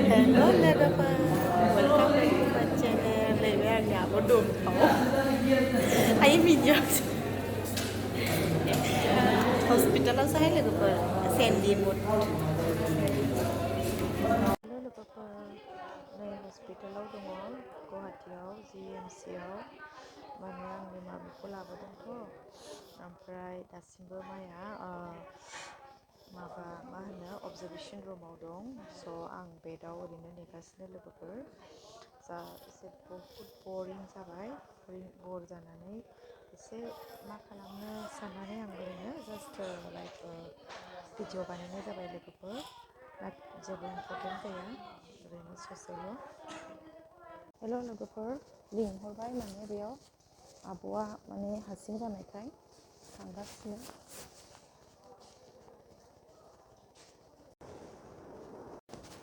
Hello lover, welcome back to my channel. Nãy anh nhà có đường thấu. Ay videos. Hospital asa hay lover. Sandy mood. Hello lover. Nãy hospital आव दङ गुवाहाटीयाव GMC आव माने आंनि मामिखौ लाबोदोंथ' ओमफ्राय दासिमबो माया माबा मा होनो अबजारभेशन रुमाव दं स' आं बेडआव ओरैनो नेगासिनो लोगोफोर जा एसे बहुद बरिं जाबाय बर जानानै एसे मा खालामनो साननानै आं ओरैनो जास्ट लाइक भिडिअ बानायनाय जाबाय लोगोफोर जेबो इम्परटेन्ट जाया ओरैनो ससेल' हेल' लोगोफोर लिंहरबाय माने बेयाव आब'आ माने हारसिं जानायखाय थांगासिनो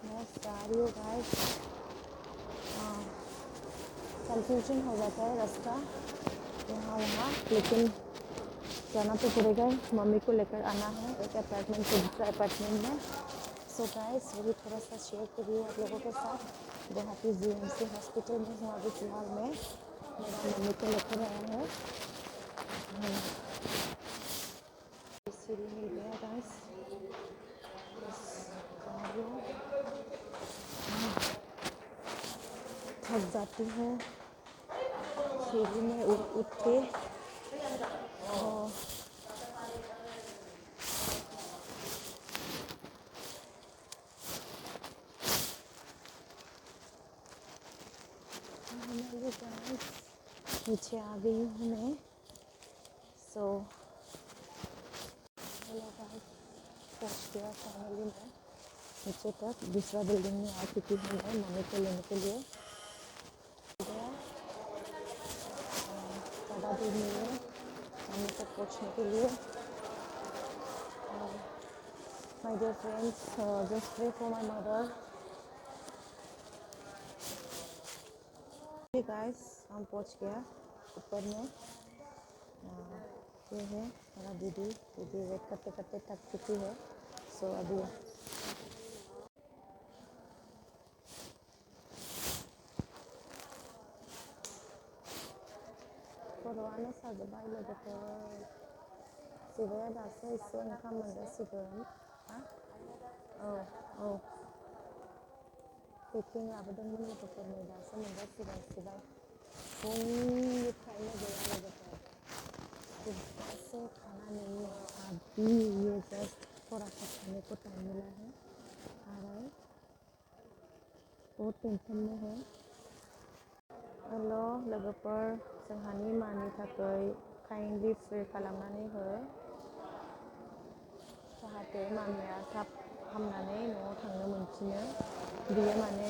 बस जा रही हो गाइस कंफ्यूजन हो जाता है रास्ता यहाँ वहाँ लेकिन जाना तो पड़ेगा मम्मी को लेकर आना है एक अपार्टमेंट से दूसरा अपार्टमेंट में सो गाइस वही थोड़ा सा शेयर करिए आप लोगों के साथ गुवाहाटी GMC हॉस्पिटल में हूँ अभी फिलहाल में मेरा मम्मी को लेकर आया है सीढ़ी मिल गया गाइस थक जाती हूँ सीढ़ी में उठ के और नीचे आ गई हूँ मैं सो हेलो गाइस पहुँच गया फाइनली मैं नीचे तक दूसरा बिल्डिंग में आ चुकी हूँ मैं मम्मी को लेने के लिए ज़्यादा दूर नहीं है मम्मी तक पहुँचने के लिए my dear friends just pray for my mother guys हम पहुँच गया ऊपर में ये है मेरा दीदी वेट करते करते थक चुकी है सो अभी खर'आनो साजोब्बाय लोगोफोर सिबाया दासो एसे ओंखाम मोनजासिगोन औ पेकिं लाबोदोंमोन लोगोफोर नै दासो मोनजासिगोन सिबाय फुंनिफ्रायनो गैया लोगोफोर सुबह से खाना नहीं है अभी ये जस्ट थोड़ा सा खाने को टाइम मिला है आ रहा है बहुत टेंशन में है हेल' लोगोफोर जोंहानि मानि थाखाय काइन्डलि प्रे खालामनानै हो जाहाथे मामिया थाब हामनानै न'आव थांनो मोनफिनो बियो माने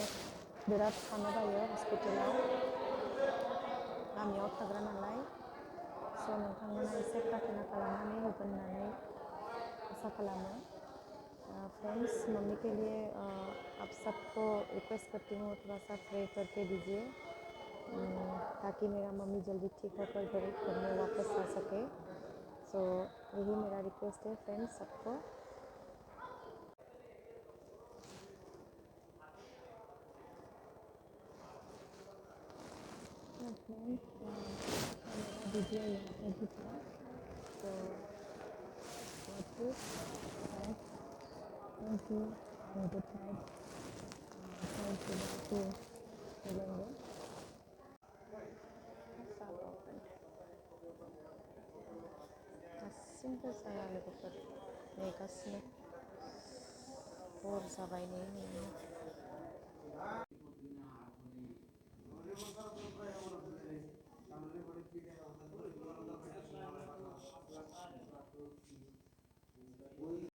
बिराद थानो बायो हस्पिटालाव गामियाव थाग्रा नालाय स' नोंथांमोना एसे प्रार्थना खालामनानै होगोन होननानै आसा खालामो फ्रेंड्स मम्मी के लिए आप सबको रिक्वेस्ट करती हूँ थोड़ा सा प्रे करके दीजिए ताकि मेरा मम्मी जल्दी ठीक होकर घर में वापस आ सके सो यही मेरा रिक्वेस्ट है फ्रेंड्स सबको मेरा वीडियो यहाँ पर भी था तो thank you good night thank you मिलेंगे दासिमबो जाया लोगोफोर नेगासिनो हर जाबाय नै